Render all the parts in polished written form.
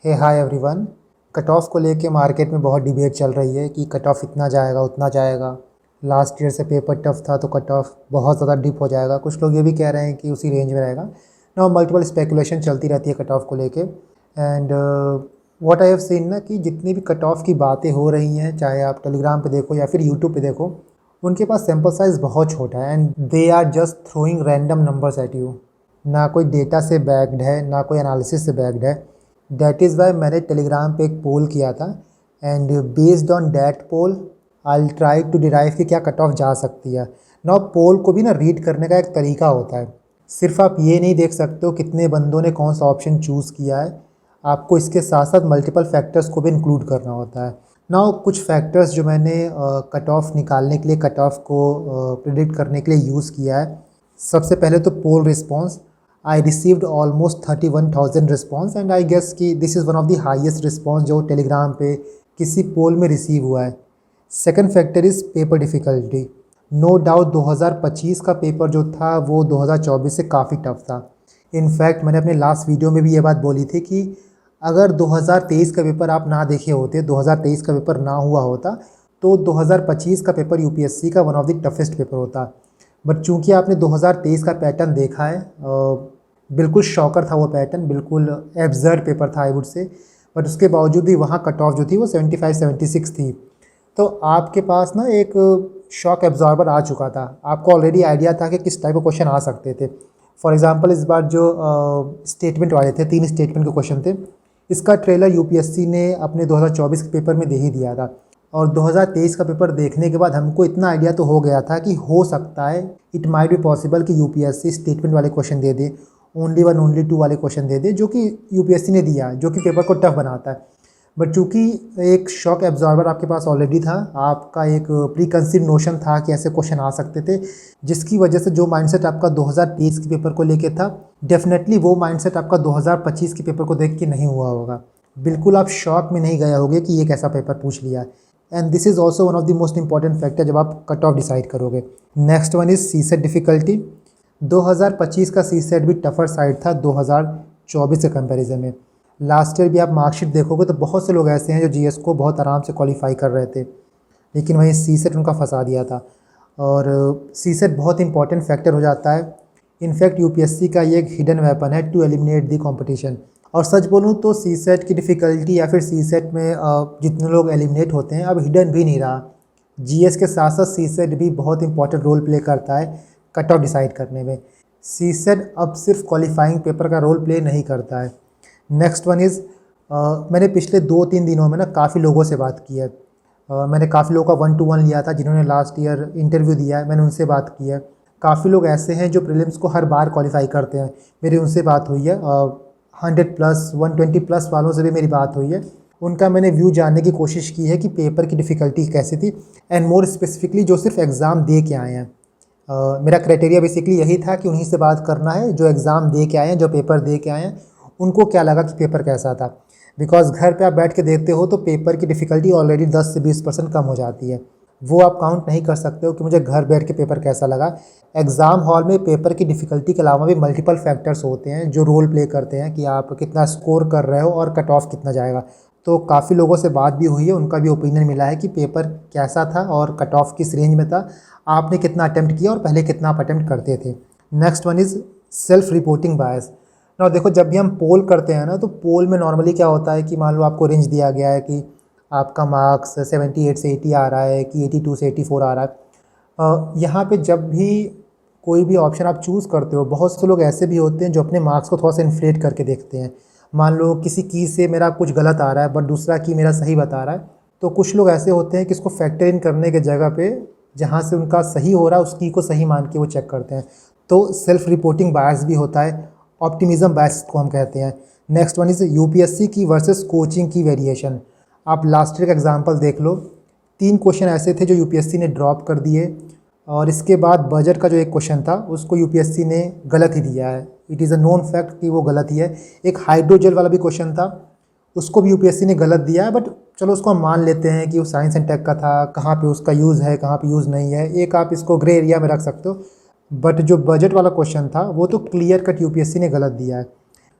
हे hi everyone. Cut off को लेके market में बहुत डिबेट चल रही है कि कट ऑफ इतना जाएगा उतना जाएगा। लास्ट ईयर से पेपर टफ था तो कट ऑफ बहुत ज़्यादा डिप हो जाएगा। कुछ लोग ये भी कह रहे हैं कि उसी रेंज में रहेगा। ना मल्टीपल स्पेकुलेशन चलती रहती है कट ऑफ को लेके। And what I have seen ना कि जितनी भी कट ऑफ की बातें हो रही हैं, चाहे आप टेलीग्राम पे देखो या फिर यूट्यूब पे देखो, उनके पास सैम्पल साइज़ बहुत छोटा है and they are just throwing random numbers at you. ना कोई डेटा से बैक्ड है, ना कोई एनालिसिस से बैक्ड है। दैट इज़ वाई मैंने टेलीग्राम पे एक पोल किया था and based on that poll I try to derive कि क्या कट ऑफ जा सकती है। नाउ पोल को भी ना रीड करने का एक तरीका होता है। सिर्फ आप ये नहीं देख सकते हो कितने बंदों ने कौन सा ऑप्शन चूज़ किया है, आपको इसके साथ साथ मल्टीपल फैक्टर्स को भी इंक्लूड करना होता है। नाउ कुछ फैक्टर्स जो मैंने कट ऑफ निकालने के लिए, कट ऑफ को प्रिडिक्ट करने के लिए यूज़ किया है। सबसे पहले तो poll response. I received almost 31,000 response and I guess कि this is one of the highest response जो टेलीग्राम पे किसी पोल में रिसीव हुआ है। Second factor is paper difficulty. No doubt 2025 का पेपर जो था वो 2024 से काफ़ी टफ था। इनफैक्ट मैंने अपने लास्ट वीडियो में भी ये बात बोली थी कि अगर 2023 का पेपर आप ना देखे होते, 2023 का पेपर ना हुआ होता, तो 2025 का पेपर यूपीएससी का one of the toughest paper होता। बट चूंकि आपने 2023 का पैटर्न देखा है, बिल्कुल शॉकर था वो पैटर्न, बिल्कुल एब्जर्ड पेपर था आई वुड से। बट उसके बावजूद भी वहाँ कट ऑफ जो थी वो 75-76 थी। तो आपके पास ना एक शॉक एब्जॉर्बर आ चुका था, आपको ऑलरेडी आइडिया था कि किस टाइप के क्वेश्चन आ सकते थे। फॉर एग्जांपल इस बार जो स्टेटमेंट वाले थे, 3 स्टेटमेंट के क्वेश्चन थे, इसका ट्रेलर यूपीएससी ने अपने 2024 के पेपर में दे ही दिया था। और 2023 का पेपर देखने के बाद हमको इतना आइडिया तो हो गया था कि हो सकता है, इट माइट बी पॉसिबल कि यूपीएससी स्टेटमेंट वाले क्वेश्चन दे दे, ओनली 1 ओनली 2 वाले क्वेश्चन दे दे, जो कि यूपीएससी ने दिया, जो कि पेपर को टफ बनाता है। बट चूँकि एक शॉक एब्जॉर्बर आपके पास ऑलरेडी था, आपका एक प्री कंसीव नोशन था कि ऐसे क्वेश्चन आ सकते थे, जिसकी वजह से जो माइंडसेट आपका 2023 के पेपर को लेके था, डेफिनेटली वो माइंडसेट आपका 2025 के पेपर को देख के नहीं हुआ होगा। बिल्कुल आप शॉक में नहीं गए होगे कि ये कैसा पेपर पूछ लिया। And this is also one of the most important factor जब आप कट ऑफ डिसाइड करोगे। Next one is CSAT difficulty. 2025 का सी सेट भी टफर साइड था 2024 के कंपैरिजन में। लास्ट ईयर भी आप मार्कशीट देखोगे तो बहुत से लोग ऐसे हैं जो जीएस को बहुत आराम से क्वालिफाई कर रहे थे, लेकिन वहीं सी सेट उनका फंसा दिया था। और सी सेट बहुत इंपॉर्टेंट फैक्टर हो जाता है। इनफैक्ट यूपीएससी का ये एक हिडन वेपन है टू एलिमिनेट द कंपटीशन। और सच बोलूँ तो सी सेट की डिफ़िकल्टी या फिर सी सेट में जितने लोग एलिमिनेट होते हैं अब हिडन भी नहीं रहा। जीएस के साथ साथ सी सेट भी बहुत इंपॉर्टेंट रोल प्ले करता है कट ऑफ डिसाइड करने में। सी सेट अब सिर्फ क्वालिफाइंग पेपर का रोल प्ले नहीं करता है। नेक्स्ट वन इज़, मैंने पिछले 2-3 दिनों में ना काफ़ी लोगों से बात की है। मैंने काफ़ी लोगों का 1-to-1 लिया था जिन्होंने लास्ट ईयर इंटरव्यू दिया है, मैंने उनसे बात की है। काफ़ी लोग ऐसे हैं जो प्रीलिम्स को हर बार क्वालिफाई करते हैं, मेरी उनसे बात हुई है। 100+, 120+ वालों से भी मेरी बात हुई है। उनका मैंने व्यू जानने की कोशिश की है कि पेपर की डिफ़िकल्टी कैसी थी, एंड मोर स्पेसिफिकली जो सिर्फ एग्ज़ाम दे के आए हैं। मेरा क्राइटेरिया बेसिकली यही था कि उन्हीं से बात करना है जो एग्ज़ाम दे के आए हैं, जो पेपर दे के आए हैं, उनको क्या लगा कि पेपर कैसा था। बिकॉज़ घर पे आप बैठ के देखते हो तो पेपर की डिफ़िकल्टी ऑलरेडी 10 से 20% कम हो जाती है। वो आप काउंट नहीं कर सकते हो कि मुझे घर बैठ के पेपर कैसा लगा। एग्ज़ाम हॉल में पेपर की डिफ़िकल्टी के अलावा भी मल्टीपल फैक्टर्स होते हैं जो रोल प्ले करते हैं कि आप कितना स्कोर कर रहे हो और कट ऑफ कितना जाएगा। तो काफ़ी लोगों से बात भी हुई है, उनका भी ओपिनियन मिला है कि पेपर कैसा था और कट ऑफ किस रेंज में था, आपने कितना अटैम्प्ट किया और पहले कितना आप अटैम्प्ट करते थे। Next one is self reporting bias. ना देखो, जब भी हम पोल करते हैं ना, तो पोल में नॉर्मली क्या होता है कि मान लो आपको रेंज दिया गया है कि आपका मार्क्स 78 से 80 आ रहा है कि 82 से 84 आ रहा है। यहाँ पे जब भी कोई भी ऑप्शन आप चूज़ करते हो, बहुत से लोग ऐसे भी होते हैं जो अपने मार्क्स को थोड़ा सा इन्फ्लेट करके देखते हैं। मान लो किसी की से मेरा कुछ गलत आ रहा है बट दूसरा की मेरा सही बता रहा है, तो कुछ लोग ऐसे होते हैं कि इसको फैक्टर इन करने के जगह पे जहाँ से उनका सही हो रहा है उस की को सही मान के वो चेक करते हैं। तो सेल्फ रिपोर्टिंग बायस भी होता है, ऑप्टिमिज्म बायस को हम कहते हैं। नेक्स्ट वन इज़ यूपीएससी की वर्सेस कोचिंग की वेरिएशन। आप लास्ट ईयर का एग्जांपल देख लो, 3 क्वेश्चन ऐसे थे जो यूपीएससी ने ड्रॉप कर दिए, और इसके बाद बजट का जो एक क्वेश्चन था उसको यूपीएससी ने गलत ही दिया है। It is a known fact कि वो गलत ही है। एक हाइड्रोजेल वाला भी क्वेश्चन था, उसको भी यूपीएससी ने गलत दिया है, बट चलो उसको हम मान लेते हैं कि वो साइंस एंड टेक का था, कहाँ पे उसका यूज़ है कहाँ पे यूज़ नहीं है, एक आप इसको ग्रे एरिया में रख सकते हो। बट जो बजट वाला क्वेश्चन था वो तो क्लियर कट यूपीएससी ने गलत दिया है।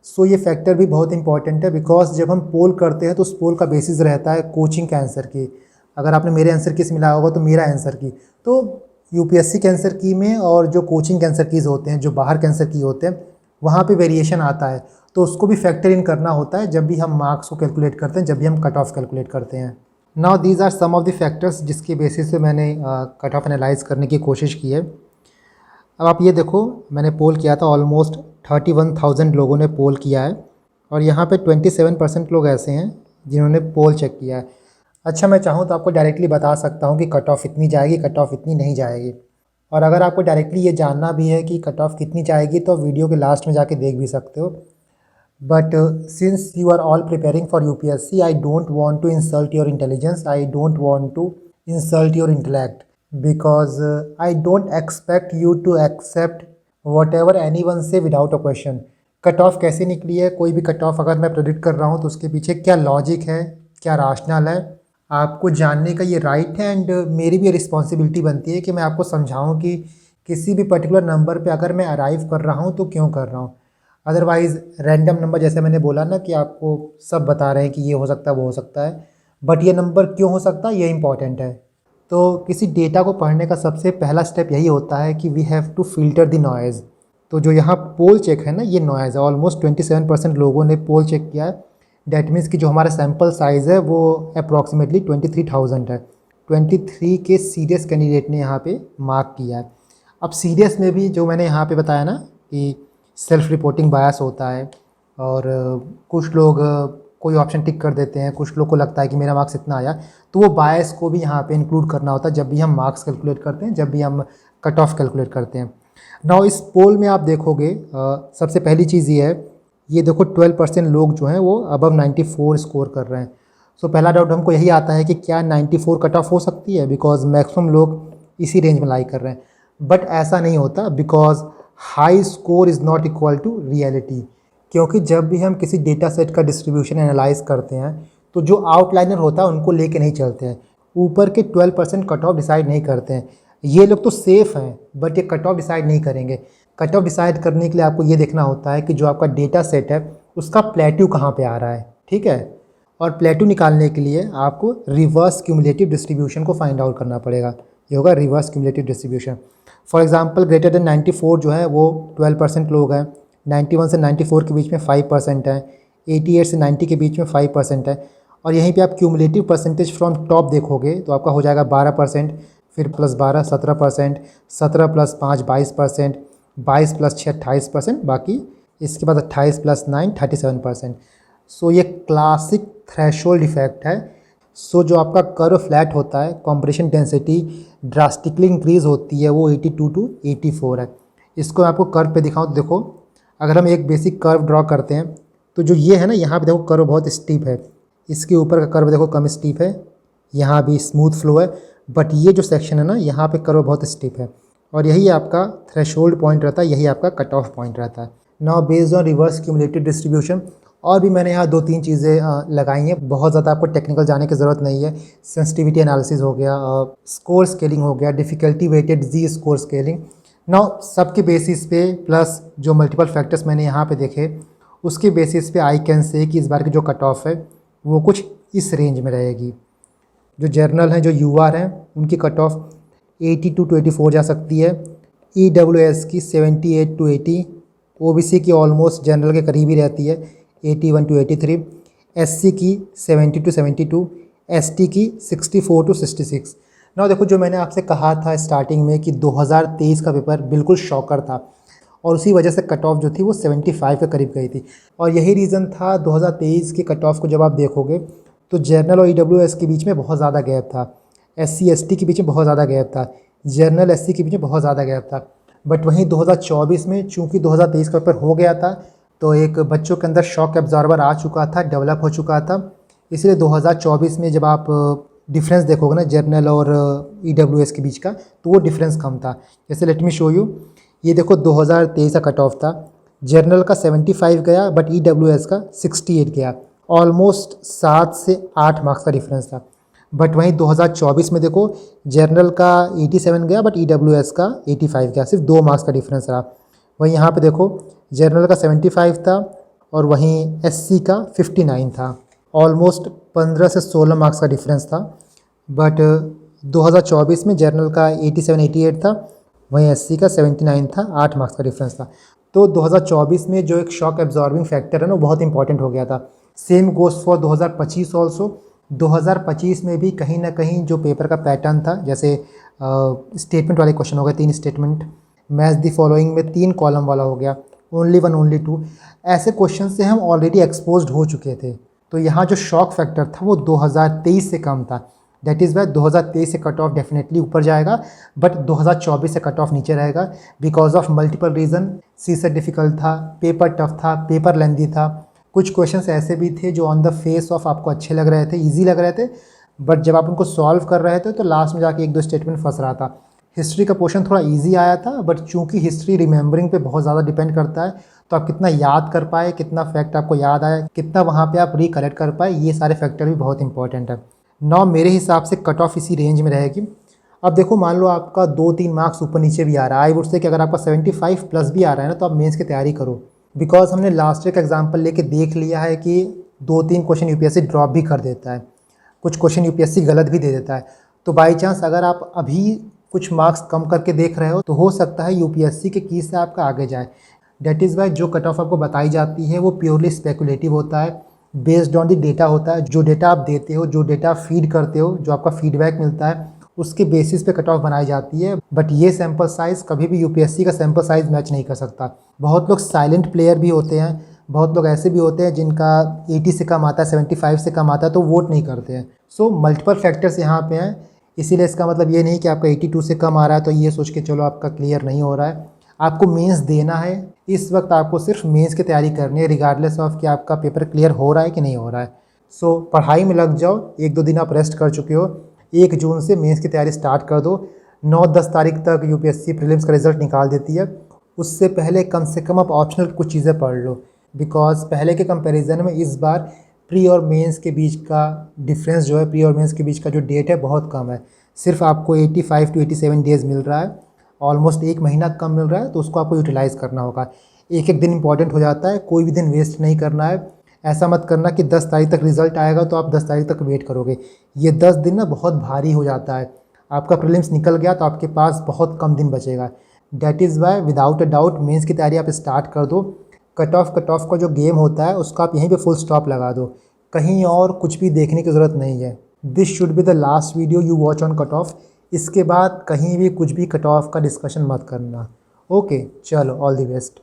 सो ये फैक्टर भी बहुत इंपॉर्टेंट है, बिकॉज जब हम पोल करते हैं तो उस पोल का बेसिस रहता है कोचिंग के आंसर की। अगर आपने मेरे आंसर की से मिलाया होगा तो मेरा आंसर की, तो यूपीएससी के आंसर की में और जो कोचिंग के आंसर कीज़ होते हैं, जो बाहर के आंसर की होते हैं, वहाँ पे वेरिएशन आता है। तो उसको भी फैक्टर इन करना होता है जब भी हम मार्क्स को कैलकुलेट करते हैं, जब भी हम कट ऑफ कैलकुलेट करते हैं। Now these are some of the factors जिसके बेसिस से मैंने कट ऑफ एनालाइज करने की कोशिश की है। अब आप ये देखो, मैंने पोल किया था, ऑलमोस्ट 31,000 लोगों ने पोल किया है और यहाँ पे 27% लोग ऐसे हैं जिन्होंने पोल चेक किया है। अच्छा, मैं चाहूँ तो आपको डायरेक्टली बता सकता हूँ कि कट ऑफ इतनी जाएगी, कट ऑफ इतनी नहीं जाएगी। और अगर आपको डायरेक्टली ये जानना भी है कि कट ऑफ कितनी जाएगी तो वीडियो के लास्ट में जाके देख भी सकते हो। But since you are all preparing for UPSC, I don't want to insult your intelligence, I don't want to insult your intellect, because I don't expect you to accept whatever anyone say without a question. Cut off कैसे निकली है, कोई भी cut off अगर मैं predict कर रहा हूँ तो उसके पीछे क्या लॉजिक है, क्या राशनल है, आपको जानने का ये राइट है। एंड मेरी भी रिस्पॉन्सिबिलिटी बनती है कि मैं आपको समझाऊं कि किसी भी पर्टिकुलर नंबर पे अगर मैं अराइव कर रहा हूँ तो क्यों कर रहा हूँ। अदरवाइज़ रैंडम नंबर, जैसे मैंने बोला ना कि आपको सब बता रहे हैं कि ये हो सकता है, वो हो सकता है, बट ये नंबर क्यों हो सकता है ये इंपॉर्टेंट है। तो किसी डेटा को पढ़ने का सबसे पहला स्टेप यही होता है कि we have to filter the noise. तो जो यहाँ पोल चेक है ना, ये नॉइज़ है। ऑलमोस्ट 27% लोगों ने पोल चेक किया है। डैट मीन्स कि जो हमारा सैम्पल साइज़ है वो अप्रॉक्सीमेटली 23,000 है। 23 के सीरियस कैंडिडेट ने यहाँ पे मार्क किया है। अब सीरियस में भी जो मैंने यहाँ पे बताया ना कि सेल्फ रिपोर्टिंग बायस होता है और कुछ लोग कोई ऑप्शन टिक कर देते हैं, कुछ लोग को लगता है कि मेरा मार्क्स इतना आया, तो वो बायस को भी यहाँ पे इंक्लूड करना होता है जब भी हम मार्क्स कैलकुलेट करते हैं, जब भी हम कट ऑफ कैलकुलेट करते हैं। नाउ इस पोल में आप देखोगे सबसे पहली चीज़ ये है, ये देखो 12% लोग जो हैं वो अबव 94 स्कोर कर रहे हैं। सो पहला डाउट हमको यही आता है कि क्या 94 कट ऑफ हो सकती है, बिकॉज मैक्सिमम लोग इसी रेंज में लाई कर रहे हैं। बट ऐसा नहीं होता, because high score is not equal to reality. क्योंकि जब भी हम किसी डेटा सेट का डिस्ट्रीब्यूशन एनालाइज करते हैं तो जो आउटलाइनर होता है उनको लेके नहीं चलते हैं, ऊपर के 12% कट ऑफ डिसाइड नहीं करते हैं। ये लोग तो सेफ़ हैं बट ये कट ऑफ डिसाइड नहीं करेंगे। कट ऑफ डिसाइड करने के लिए आपको ये देखना होता है कि जो आपका डेटा सेट है उसका प्लेट्यू कहाँ पे आ रहा है, ठीक है। और प्लेट्यू निकालने के लिए आपको रिवर्स क्यूमुलेटिव डिस्ट्रीब्यूशन को फाइंड आउट करना पड़ेगा। ये होगा reverse cumulative distribution. For example greater than 94 जो है वो 12% लोग हैं, 91 से 94 के बीच में 5% है, 88 से 90 के बीच में 5% है। और यहीं पे आप क्यूमुलेटिव परसेंटेज फ्रॉम टॉप देखोगे तो आपका हो जाएगा 12%, फिर प्लस 12 17%, 17 प्लस 5 22%, 22 प्लस 6 28%, बाकी इसके बाद 28 प्लस 9 37%। सो ये क्लासिक थ्रेशोल्ड इफेक्ट है। सो जो आपका कर्व फ्लैट होता है, कॉम्प्रेशन डेंसिटी ड्रास्टिकली इंक्रीज़ होती है, वो 82 टू 84 है। इसको मैं आपको कर्व पे दिखाऊँ तो देखो, अगर हम एक बेसिक कर्व ड्रॉ करते हैं तो जो ये है ना, यहाँ पे देखो कर्व बहुत स्टीप है, इसके ऊपर का कर्व देखो कम स्टीप है, यहाँ भी स्मूथ फ्लो है, बट ये जो सेक्शन है ना यहाँ पे कर्व बहुत स्टीप है। और यही आपका थ्रेशोल्ड पॉइंट रहता है, यही आपका कट ऑफ पॉइंट रहता है। Now based on reverse cumulative distribution और भी मैंने यहाँ 2-3 चीज़ें लगाई हैं, बहुत ज़्यादा आपको टेक्निकल जाने की ज़रूरत नहीं है। सेंसिटिविटी एनालिसिस हो गया, स्कोर स्केलिंग हो गया, डिफ़िकल्टी वेटेड जी स्कोर स्केलिंग। नाउ सबके बेसिस पे प्लस जो मल्टीपल फैक्टर्स मैंने यहाँ पे देखे उसके बेसिस पे आई कैन से कि इस बार की जो कट ऑफ है वो कुछ इस रेंज में रहेगी। जो जर्नल हैं, जो यूआर हैं, उनकी कट ऑफ 82 टू 84 जा सकती है, EWS की 78 टू 80, OBC की ऑलमोस्ट जनरल के करीब ही रहती है 81 टू 83, SC की 70 टू 72, ST की 64 टू 66। ना देखो, जो मैंने आपसे कहा था स्टार्टिंग में कि 2023 का पेपर बिल्कुल शॉकर था और उसी वजह से कट ऑफ जो थी वो 75 के करीब गई थी। और यही रीज़न था 2023 के कट ऑफ को जब आप देखोगे तो जर्नल और EWS के बीच में बहुत ज़्यादा गैप था, SC ST के बीच में बहुत ज़्यादा गैप था, जर्नल SC के बीच में बहुत ज़्यादा गैप था। बट वहीं 2024 में चूँकि 2023 का पेपर हो गया था तो एक बच्चों के अंदर शॉक एब्जॉर्बर आ चुका था, डेवलप हो चुका था, इसलिए 2024 में जब आप डिफरेंस देखोगे ना जर्नल और EWS के बीच का तो वो डिफरेंस कम था। जैसे लेट मी शो यू, ये देखो 2023 का कट ऑफ था, जर्नल का 75 गया बट EWS का 68 गया, ऑलमोस्ट 7 से 8 मार्क्स का डिफरेंस था। बट वहीं 2024 में देखो जर्नल का 87 गया बट EWS का 85 गया, सिर्फ 2 मार्क्स का डिफरेंस रहा। वहीं यहाँ पे देखो जर्नल का 75 था और वहीं एससी का 59 था। ऑलमोस्ट 15 से 16 मार्क्स का डिफरेंस था। बट 2024 में जनरल का 87-88 था, वहीं एससी का 79 था, 8 मार्क्स का डिफरेंस था। तो 2024 में जो एक शॉक एब्जॉर्बिंग फैक्टर है ना, वो बहुत इंपॉर्टेंट हो गया था। Same goes for 2025 also. 2025 में भी कहीं ना कहीं जो पेपर का पैटर्न था, जैसे स्टेटमेंट वाले क्वेश्चन हो गए, 3 स्टेटमेंट, मैच द फॉलोइंग में 3 कॉलम वाला हो गया, ओनली 1 ओनली 2, ऐसे क्वेश्चन से हम ऑलरेडी एक्सपोज्ड हो चुके थे। तो यहाँ जो शॉक फैक्टर था वो 2023 से कम था। दैट इज़ वाई 2023 से कट ऑफ डेफिनेटली ऊपर जाएगा, बट 2024 से कट ऑफ नीचे रहेगा because of multiple reason. CSAT difficult था, पेपर टफ था, पेपर लेंदी था, कुछ क्वेश्चंस ऐसे भी थे जो ऑन द फेस ऑफ आपको अच्छे लग रहे थे, ईजी लग रहे थे, बट जब आप उनको सॉल्व कर रहे थे तो लास्ट में जाके 1-2 स्टेटमेंट फंस रहा था। हिस्ट्री का पोर्शन थोड़ा ईजी आया था, बट चूंकि हिस्ट्री रिमेंबरिंग पे बहुत ज़्यादा डिपेंड करता है, तो आप कितना याद कर पाए, कितना फैक्ट आपको याद आया, कितना वहाँ पे आप रिकलेक्ट कर पाए, ये सारे फैक्टर भी बहुत इंपॉर्टेंट है। नौ मेरे हिसाब से कट ऑफ इसी रेंज में रहेगी। अब देखो, मान लो आपका 2-3 मार्क्स ऊपर नीचे भी आ रहा है, आई वुड से कि अगर आपका 75 प्लस भी आ रहा है ना, तो आप मेंस की तैयारी करो। बिकॉज हमने लास्ट ईयर का एग्जाम्पल लेके देख लिया है कि 2-3 क्वेश्चन यूपीएससी ड्रॉप भी कर देता है, कुछ क्वेश्चन यूपीएससी गलत भी दे देता है। तो बाई चांस अगर आप अभी कुछ मार्क्स कम करके देख रहे हो, तो हो सकता है यूपीएससी के की से आपका आगे जाए। डेट इज़ वाई जो कट ऑफ आपको बताई जाती है वो प्योरली स्पेकुलेटिव होता है, बेस्ड ऑन दी डेटा होता है। जो डेटा आप देते हो, जो डेटा आप फीड करते हो, जो आपका फीडबैक मिलता है, उसके बेसिस पे कट ऑफ बनाई जाती है। बट ये सैम्पल साइज़ कभी भी यूपीएससी का सैम्पल साइज़ मैच नहीं कर सकता। बहुत लोग साइलेंट प्लेयर भी होते हैं, बहुत लोग ऐसे भी होते हैं जिनका 80 से कम आता है, 75 से कम आता है, तो वोट नहीं करते हैं। सो मल्टीपल फैक्टर्स यहाँ पे हैं, इसीलिए इसका मतलब ये नहीं कि आपका 82 से कम आ रहा है तो ये सोच के चलो आपका क्लियर नहीं हो रहा है। आपको मेंस देना है, इस वक्त आपको सिर्फ मेंस की तैयारी करनी है, रिगार्डलेस ऑफ कि आपका पेपर क्लियर हो रहा है कि नहीं हो रहा है। सो पढ़ाई में लग जाओ, 1-2 दिन आप रेस्ट कर चुके हो, 1 जून से मेंस की तैयारी स्टार्ट कर दो। 9-10 तारीख तक यूपीएससी प्रीलिम्स का रिजल्ट निकाल देती है, उससे पहले कम से कम आप ऑप्शनल कुछ चीज़ें पढ़ लो। बिकॉज पहले के कंपैरिजन में इस बार प्री और मेंस के बीच का डिफरेंस जो है, प्री और मेंस के बीच का जो डेट है बहुत कम है। सिर्फ आपको 85 to 87 डेज़ मिल रहा है, ऑलमोस्ट 1 महीना कम मिल रहा है, तो उसको आपको यूटिलाइज़ करना होगा। एक एक दिन इंपॉर्टेंट हो जाता है, कोई भी दिन वेस्ट नहीं करना है। ऐसा मत करना कि 10 तारीख तक रिजल्ट आएगा तो आप 10 तारीख तक वेट करोगे, ये 10 दिन ना बहुत भारी हो जाता है। आपका प्रीलिम्स निकल गया तो आपके पास बहुत कम दिन बचेगा। That is why without a doubt mains की तैयारी आप स्टार्ट कर दो। कट ऑफ का जो गेम होता है उसका आप यहीं पे फुल स्टॉप लगा दो, कहीं और कुछ भी देखने की ज़रूरत नहीं है। This should be the last video you watch on cut off. इसके बाद कहीं भी कुछ भी कट ऑफ का डिस्कशन मत करना। ओके, चलो, ऑल द बेस्ट।